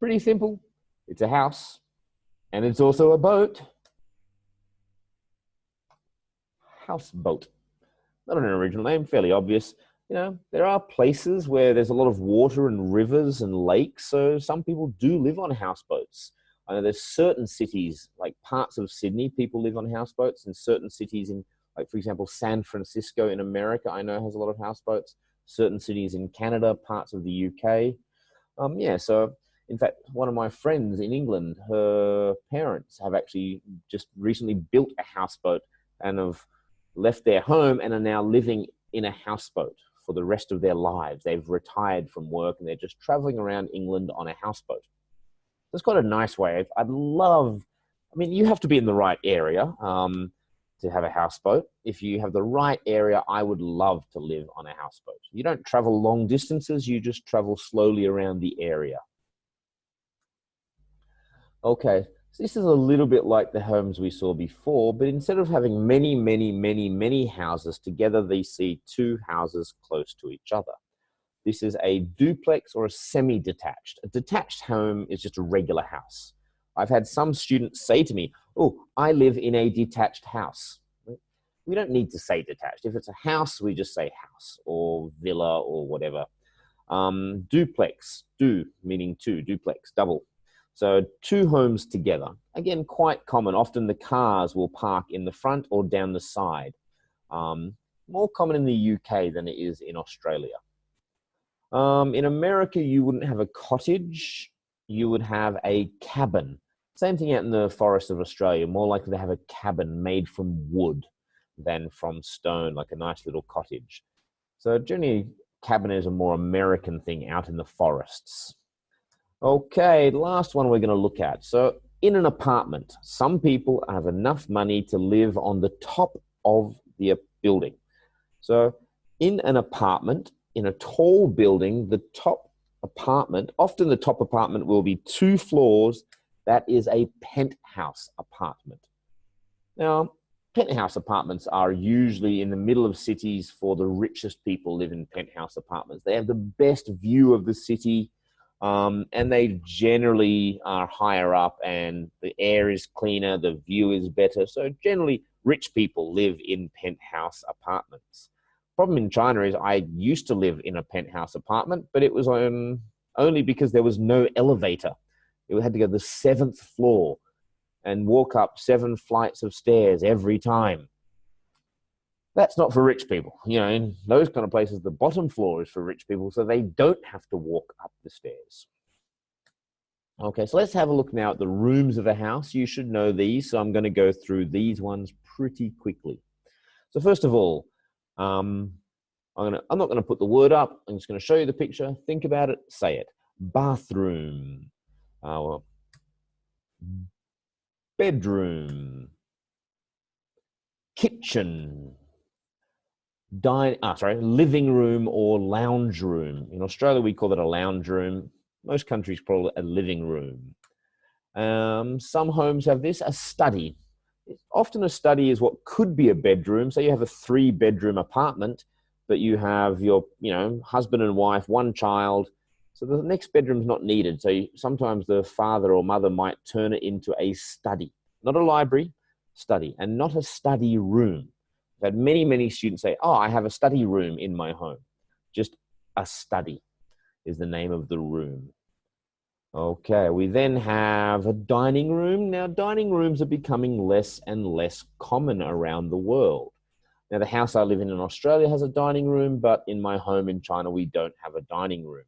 Pretty simple. It's a house, and it's also a boat. Houseboat. Not an original name, fairly obvious. You know, there are places where there's a lot of water and rivers and lakes, so some people do live on houseboats. I know there's certain cities, like parts of Sydney, people live on houseboats, and certain cities in, like, for example, San Francisco in America, I know has a lot of houseboats. Certain cities in Canada, parts of the UK. Yeah, so in fact, one of my friends in England, her parents have actually just recently built a houseboat and have left their home and are now living in a houseboat for the rest of their lives. They've retired from work and they're just traveling around England on a houseboat. It's quite a nice way. I'd love, I mean, you have to be in the right area to have a houseboat. If you have the right area, I would love to live on a houseboat. You don't travel long distances, you just travel slowly around the area. Okay, so this is a little bit like the homes we saw before, but instead of having many houses together, they see two houses close to each other. This is a duplex or a semi-detached. A detached home is just a regular house. I've had some students say to me, oh, I live in a detached house. We don't need to say detached. If it's a house, we just say house or villa or whatever. Duplex, meaning two, duplex, double. So two homes together. Again, quite common. Often the cars will park in the front or down the side. More common in the UK than it is in Australia. In America, you wouldn't have a cottage. You would have a cabin. Same thing out in the forest of Australia. More likely to have a cabin made from wood than from stone, like a nice little cottage. So generally, cabin is a more American thing out in the forests. Okay, the last one we're going to look at. So in an apartment, some people have enough money to live on the top of the building. So in an apartment, in a tall building, the top apartment, often the top apartment will be 2 floors. That is a penthouse apartment. Now, penthouse apartments are usually in the middle of cities for the richest people live in penthouse apartments. They have the best view of the city, and they generally are higher up and the air is cleaner, the view is better. So generally, rich people live in penthouse apartments. Problem in China is I used to live in a penthouse apartment, but it was only because there was no elevator. You had to go to the 7th floor and walk up 7 flights of stairs every time. That's not for rich people. You know, in those kind of places, the bottom floor is for rich people, so they don't have to walk up the stairs. Okay, so let's have a look now at the rooms of a house. You should know these, so I'm going to go through these ones pretty quickly. So first of all, I'm not going to put the word up. I'm just going to show you the picture. Think about it. Say it. Bathroom. Bedroom. Kitchen. Living room or lounge room. In Australia, we call it a lounge room. Most countries call it a living room. Some homes have this, a study. Often a study is what could be a bedroom. So you have a 3-bedroom apartment, but you have your, husband and wife, 1 child. So the next bedroom is not needed. So sometimes the father or mother might turn it into a study, not a library, study, and not a study room. I've had many students say, oh, I have a study room in my home. Just a study is the name of the room. Okay, we then have a dining room. Now, dining rooms are becoming less and less common around the world. Now, the house I live in Australia has a dining room, but in my home in China, we don't have a dining room.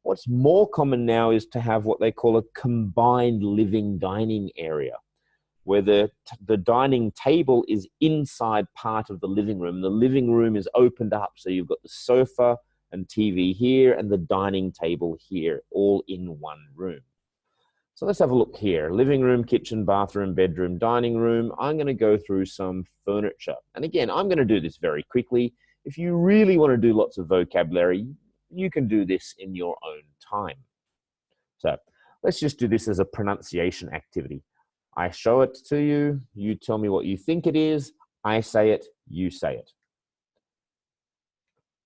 What's more common now is to have what they call a combined living dining area, where the dining table is inside part of the living room. The living room is opened up, so you've got the sofa and TV here and the dining table here, all in one room. So let's have a look here. Living room, kitchen, bathroom, bedroom, dining room. I'm going to go through some furniture. And again, I'm going to do this very quickly. If you really want to do lots of vocabulary, you can do this in your own time. So let's just do this as a pronunciation activity. I show it to you. You tell me what you think it is. I say it. You say it.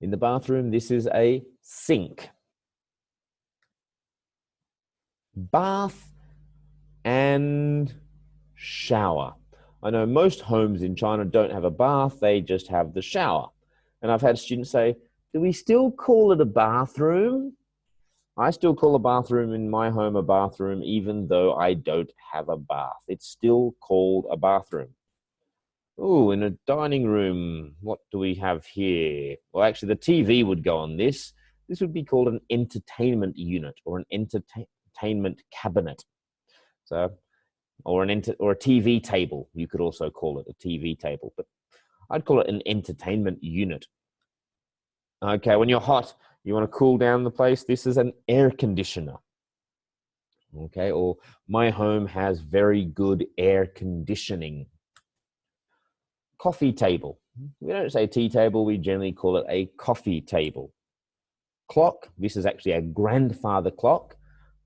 In the bathroom, this is a sink. Bath and shower. I know most homes in China don't have a bath, they just have the shower. And I've had students say, do we still call it a bathroom? I still call a bathroom in my home a bathroom, even though I don't have a bath. It's still called a bathroom. Oh, in a dining room, what do we have here? Well, actually, the TV would go on this. This would be called an entertainment unit or an entertainment cabinet. So, or or a TV table. You could also call it a TV table, but I'd call it an entertainment unit. Okay, when you're hot, you want to cool down the place. This is an air conditioner. Okay, or my home has very good air conditioning. Coffee table. We don't say tea table, we generally call it a coffee table. Clock. This is actually a grandfather clock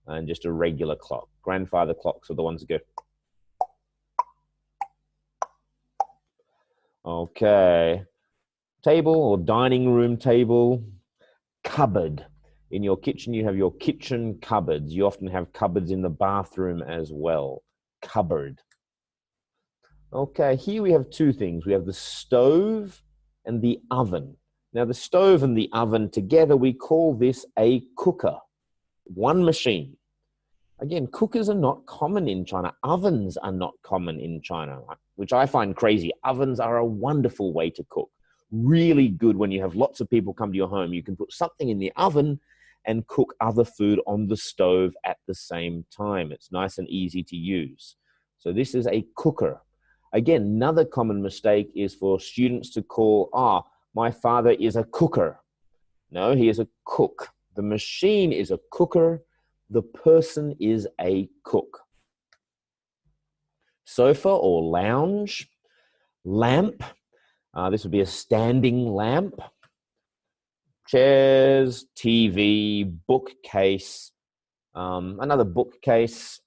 and just a regular clock. Grandfather clocks are the ones that go. Okay. Table or dining room table. Cupboard. In your kitchen, you have your kitchen cupboards. You often have cupboards in the bathroom as well. Cupboard. Okay, here we have two things. We have the stove and the oven. Now, the stove and the oven together, we call this a cooker. One machine. Again, cookers are not common in China. Ovens are not common in China, which I find crazy. Ovens are a wonderful way to cook. Really good when you have lots of people come to your home. You can put something in the oven and cook other food on the stove at the same time. It's nice and easy to use. So this is a cooker. Again, another common mistake is for students to call, my father is a cooker. No, he is a cook. The machine is a cooker. The person is a cook. Sofa or lounge. Lamp. This would be a standing lamp. Chairs, TV, bookcase, another bookcase,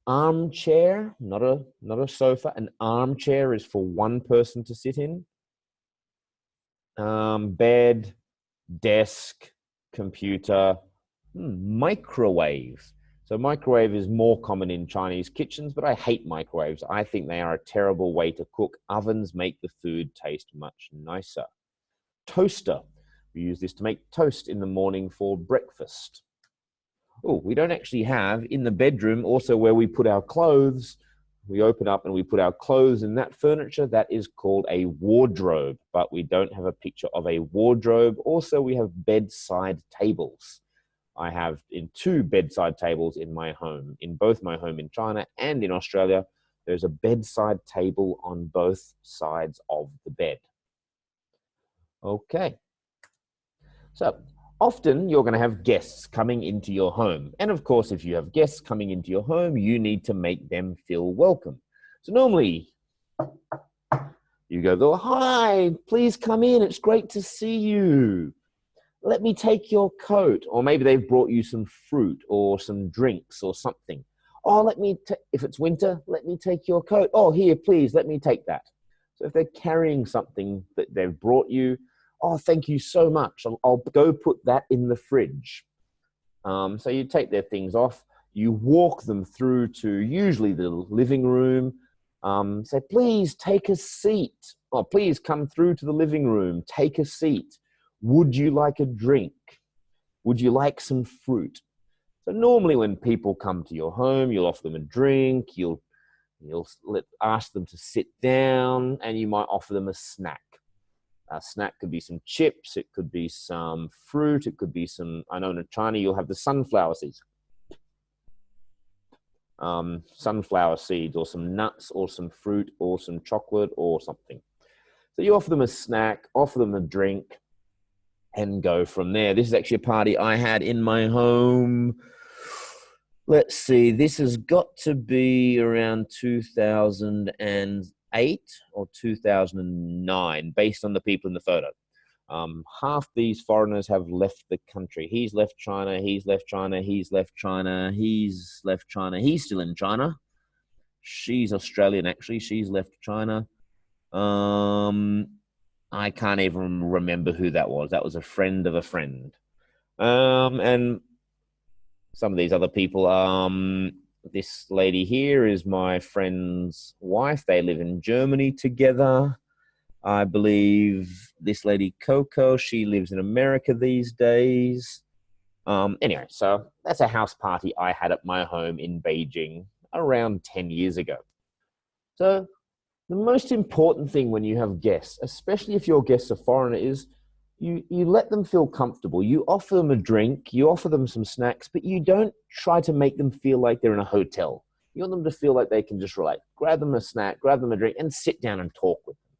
armchair, not a sofa. An armchair is for one person to sit in. Bed, desk, computer, microwave. So microwave is more common in Chinese kitchens, but I hate microwaves. I think they are a terrible way to cook. Ovens make the food taste much nicer. Toaster. We use this to make toast in the morning for breakfast. Oh, we don't actually have in the bedroom also where we put our clothes. We open up and we put our clothes in that furniture. That is called a wardrobe, but we don't have a picture of a wardrobe. Also, we have bedside tables. I have two bedside tables in my home, in both my home in China and in Australia. There's a bedside table on both sides of the bed. Okay. So often you're going to have guests coming into your home. And of course, if you have guests coming into your home, you need to make them feel welcome. So normally you go, hi, please come in. It's great to see you. Let me take your coat. Or maybe they've brought you some fruit or some drinks or something. Oh, if it's winter, let me take your coat. Oh, here, please, let me take that. So if they're carrying something that they've brought you, oh, thank you so much. I'll go put that in the fridge. So you take their things off. You walk them through to usually the living room. Say, please take a seat. Oh, please come through to the living room. Take a seat. Would you like a drink? Would you like some fruit? So normally when people come to your home, you'll offer them a drink. You'll ask them to sit down, and you might offer them a snack. A snack could be some chips. It could be some fruit. It could be some, I know in China you'll have the sunflower seeds. Sunflower seeds or some nuts or some fruit or some chocolate or something. So you offer them a snack, offer them a drink, and go from there. This is actually a party I had in my home. Let's see, this has got to be around 2008 or 2009, based on the people in the photo. Half these foreigners have left the country. He's left China, he's left China, he's left China, he's left China, he's still in China. She's Australian, actually. She's left China. I can't even remember who that was. That was a friend of a friend. And some of these other people. This lady here is my friend's wife. They live in Germany together. I believe this lady Coco, she lives in America these days. Anyway, so that's a house party I had at my home in Beijing around 10 years ago. So the most important thing when you have guests, especially if your guests are foreigner, is you let them feel comfortable. You offer them a drink, you offer them some snacks, but you don't try to make them feel like they're in a hotel. You want them to feel like they can just relax. Grab them a snack, grab them a drink, and sit down and talk with them.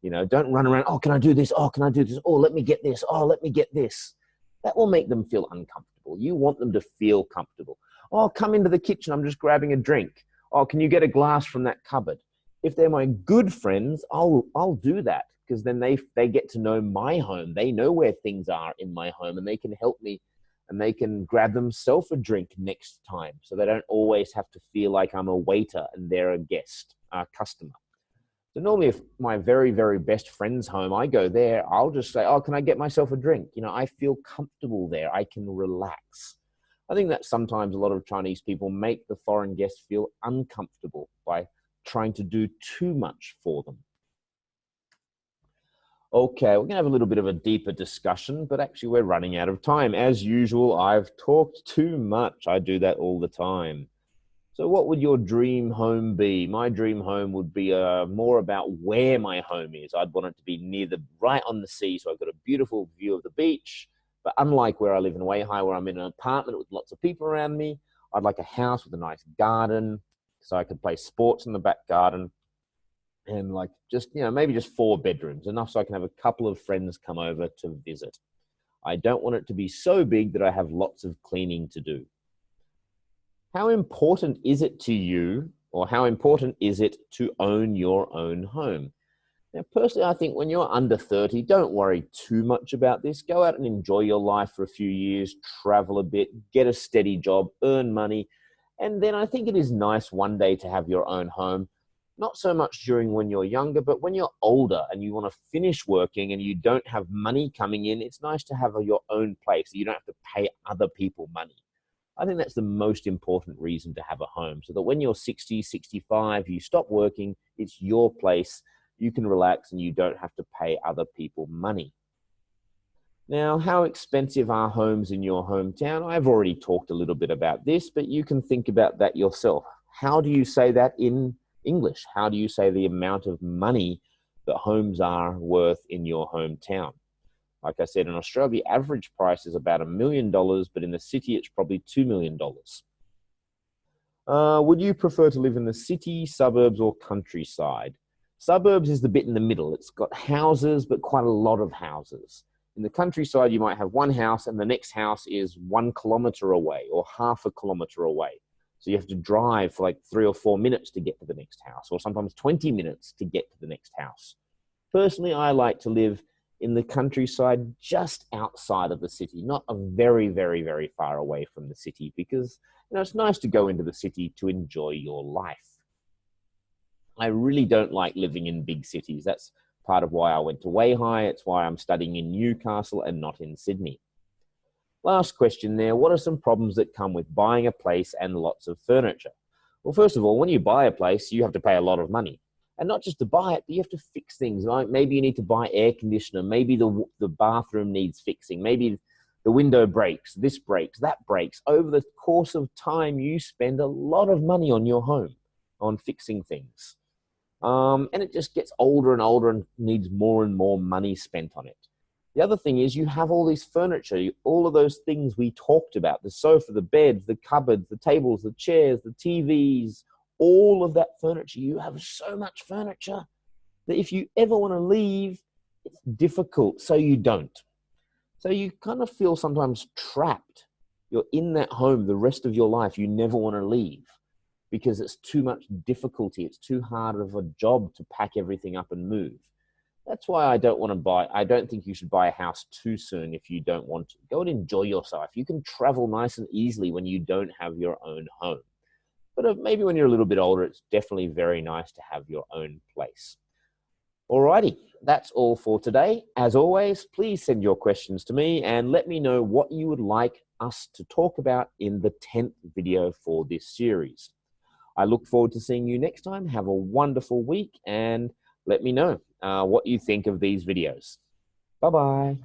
You know, don't run around, oh, can I do this? Oh, can I do this? Oh, let me get this. Oh, let me get this. That will make them feel uncomfortable. You want them to feel comfortable. Oh, come into the kitchen. I'm just grabbing a drink. Oh, can you get a glass from that cupboard? If they're my good friends, I'll do that, because then they get to know my home. They know where things are in my home, and they can help me, and they can grab themselves a drink next time, so they don't always have to feel like I'm a waiter and they're a guest, a customer. So normally if my very, very best friend's home, I go there, I'll just say, oh, can I get myself a drink? You know, I feel comfortable there. I can relax. I think that sometimes a lot of Chinese people make the foreign guests feel uncomfortable by trying to do too much for them. Okay, we're going to have a little bit of a deeper discussion, but actually we're running out of time. As usual, I've talked too much. I do that all the time. So what would your dream home be? My dream home would be more about where my home is. I'd want it to be right on the sea, so I've got a beautiful view of the beach. But unlike where I live in Weihai, where I'm in an apartment with lots of people around me, I'd like a house with a nice garden, so I could play sports in the back garden. And like just, you know, maybe just 4 bedrooms, enough so I can have a couple of friends come over to visit. I don't want it to be so big that I have lots of cleaning to do. How important is it to you, or how important is it to own your own home? Now, personally, I think when you're under 30, don't worry too much about this. Go out and enjoy your life for a few years, travel a bit, get a steady job, earn money. And then I think it is nice one day to have your own home. Not so much during when you're younger, but when you're older and you want to finish working and you don't have money coming in, it's nice to have your own place. You don't have to pay other people money. I think that's the most important reason to have a home, so that when you're 60, 65, you stop working, it's your place, you can relax and you don't have to pay other people money. Now, how expensive are homes in your hometown? I've already talked a little bit about this, but you can think about that yourself. How do you say that in English? How do you say the amount of money that homes are worth in your hometown? Like I said, in Australia, the average price is about $1 million, but in the city, it's probably $2 million. Would you prefer to live in the city, suburbs, or countryside? Suburbs is the bit in the middle. It's got houses, but quite a lot of houses. In the countryside, you might have one house, and the next house is 1 kilometer away or half a kilometer away. So you have to drive for like 3 or 4 minutes to get to the next house, or sometimes 20 minutes to get to the next house. Personally, I like to live in the countryside, just outside of the city, not a very, very, very far away from the city, because it's nice to go into the city to enjoy your life. I really don't like living in big cities. That's part of why I went to Weihai. It's why I'm studying in Newcastle and not in Sydney. Last question there. What are some problems that come with buying a place and lots of furniture? Well, first of all, when you buy a place, you have to pay a lot of money. And not just to buy it, but you have to fix things. Like maybe you need to buy air conditioner. Maybe the bathroom needs fixing. Maybe the window breaks, this breaks, that breaks. Over the course of time, you spend a lot of money on your home, on fixing things. And it just gets older and older and needs more and more money spent on it. The other thing is you have all this furniture, all of those things we talked about, the sofa, the beds, the cupboards, the tables, the chairs, the TVs, all of that furniture. You have so much furniture that if you ever want to leave, it's difficult, so you don't. So you kind of feel sometimes trapped. You're in that home the rest of your life. You never want to leave because it's too much difficulty. It's too hard of a job to pack everything up and move. That's why I don't think you should buy a house too soon if you don't want to. Go and enjoy yourself. You can travel nice and easily when you don't have your own home. But maybe when you're a little bit older, it's definitely very nice to have your own place. Alrighty, that's all for today. As always, please send your questions to me and let me know what you would like us to talk about in the 10th video for this series. I look forward to seeing you next time. Have a wonderful week and let me know what you think of these videos. Bye-bye.